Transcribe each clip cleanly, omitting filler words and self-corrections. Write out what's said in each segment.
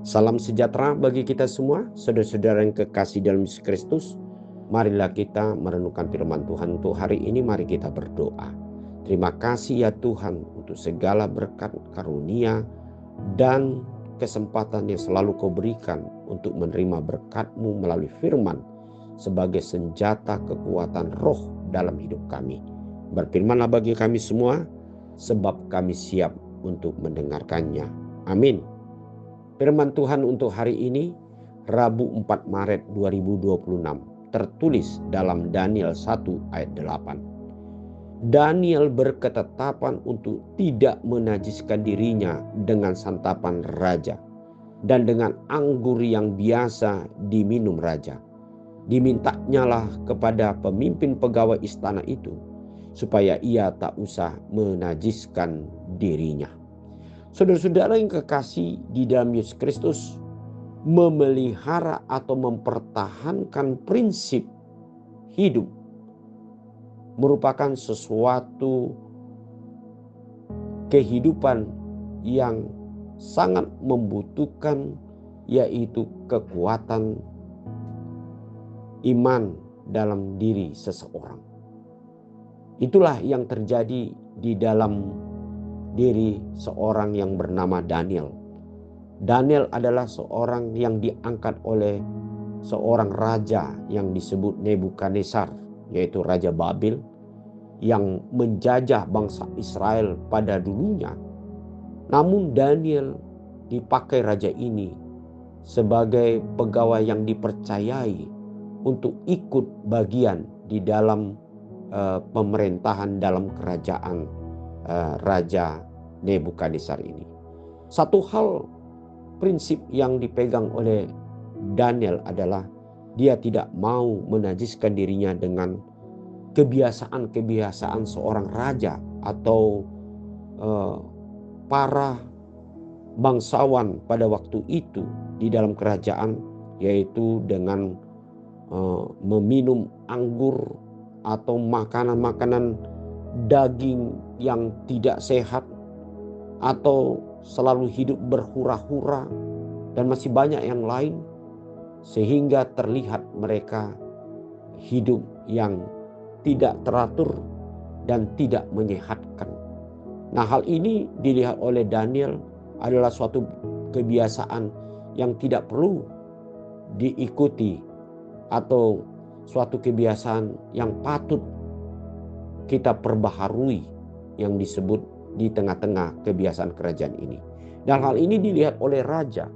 Salam sejahtera bagi kita semua, saudara-saudara yang kekasih dalam Yesus Kristus. Marilah kita merenungkan firman Tuhan untuk hari ini. Mari kita berdoa. Terima kasih ya Tuhan untuk segala berkat karunia dan kesempatan yang selalu Kau berikan untuk menerima berkat-Mu melalui firman sebagai senjata kekuatan roh dalam hidup kami. Berfirmanlah bagi kami semua, sebab kami siap untuk mendengarkannya. Amin. Firman Tuhan untuk hari ini, Rabu 4 Maret 2026, tertulis dalam Daniel 1 ayat 8. Daniel berketetapan untuk tidak menajiskan dirinya dengan santapan raja dan dengan anggur yang biasa diminum raja. Dimintanyalah kepada pemimpin pegawai istana itu supaya ia tak usah menajiskan dirinya. Saudara-saudara yang kekasih di dalam Yesus Kristus, memelihara atau mempertahankan prinsip hidup merupakan sesuatu kehidupan yang sangat membutuhkan, yaitu kekuatan iman dalam diri seseorang. Itulah yang terjadi di dalam diri seorang yang bernama Daniel. Daniel adalah seorang yang diangkat oleh seorang raja yang disebut Nebukadnezar, yaitu Raja Babel, yang menjajah bangsa Israel pada dulunya. Namun Daniel dipakai raja ini sebagai pegawai yang dipercayai untuk ikut bagian di dalam pemerintahan dalam kerajaan Raja Nebukadnezar ini. Satu hal prinsip yang dipegang oleh Daniel adalah dia tidak mau menajiskan dirinya dengan kebiasaan-kebiasaan seorang raja atau para bangsawan pada waktu itu di dalam kerajaan, yaitu dengan meminum anggur atau makanan-makanan daging yang tidak sehat, atau selalu hidup berhura-hura, dan masih banyak yang lain, sehingga terlihat mereka hidup yang tidak teratur dan tidak menyehatkan. Nah, hal ini dilihat oleh Daniel adalah suatu kebiasaan yang tidak perlu diikuti, atau suatu kebiasaan yang patut kita perbaharui, yang disebut di tengah-tengah kebiasaan kerajaan ini. Dan hal ini dilihat oleh raja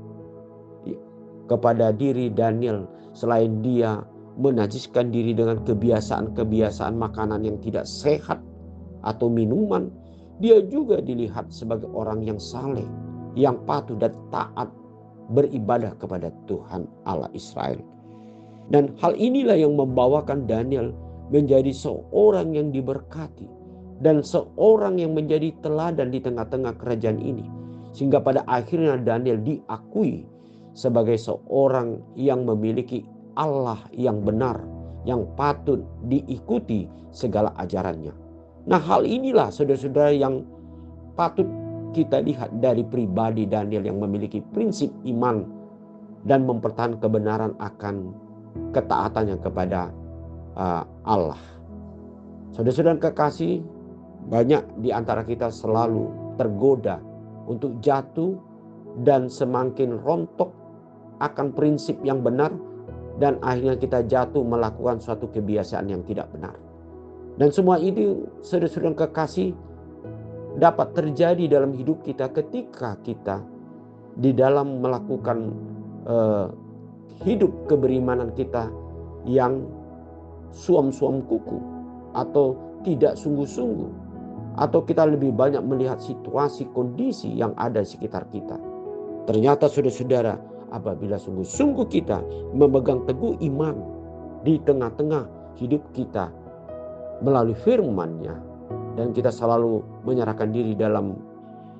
kepada diri Daniel. Selain dia menajiskan diri dengan kebiasaan-kebiasaan makanan yang tidak sehat atau minuman, dia juga dilihat sebagai orang yang saleh, yang patuh dan taat beribadah kepada Tuhan Allah Israel. Dan hal inilah yang membawakan Daniel menjadi seorang yang diberkati dan seorang yang menjadi teladan di tengah-tengah kerajaan ini, sehingga pada akhirnya Daniel diakui sebagai seorang yang memiliki Allah yang benar, yang patut diikuti segala ajarannya. Nah, hal inilah saudara-saudara yang patut kita lihat dari pribadi Daniel yang memiliki prinsip iman dan mempertahankan kebenaran akan ketaatannya kepada Allah. Saudara-saudara kekasih, banyak di antara kita selalu tergoda untuk jatuh dan semakin rontok akan prinsip yang benar, dan akhirnya kita jatuh melakukan suatu kebiasaan yang tidak benar. Dan semua ini, saudara-saudara kekasih, dapat terjadi dalam hidup kita ketika kita di dalam melakukan hidup keberimanan kita yang suam-suam kuku, atau tidak sungguh-sungguh, atau kita lebih banyak melihat situasi kondisi yang ada di sekitar kita. Ternyata saudara-saudara, apabila sungguh-sungguh kita memegang teguh iman di tengah-tengah hidup kita melalui firman-Nya, dan kita selalu menyerahkan diri dalam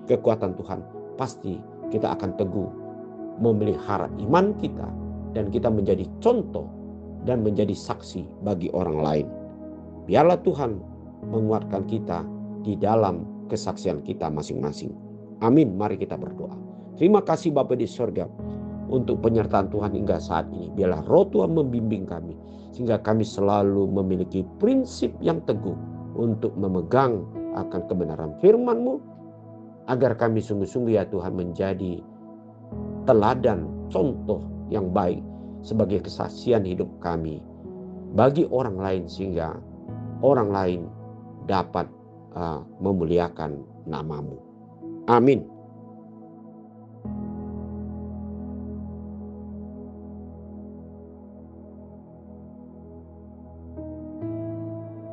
kekuatan Tuhan, pasti kita akan teguh memelihara iman kita, dan kita menjadi contoh dan menjadi saksi bagi orang lain. Biarlah Tuhan menguatkan kita di dalam kesaksian kita masing-masing. Amin. Mari kita berdoa. Terima kasih Bapa di sorga untuk penyertaan Tuhan hingga saat ini. Biarlah Roh Tuhan membimbing kami, sehingga kami selalu memiliki prinsip yang teguh untuk memegang akan kebenaran firman-Mu, agar kami sungguh-sungguh ya Tuhan menjadi teladan, contoh yang baik sebagai kesaksian hidup kami bagi orang lain, sehingga orang lain dapat memuliakan nama-Mu. Amin.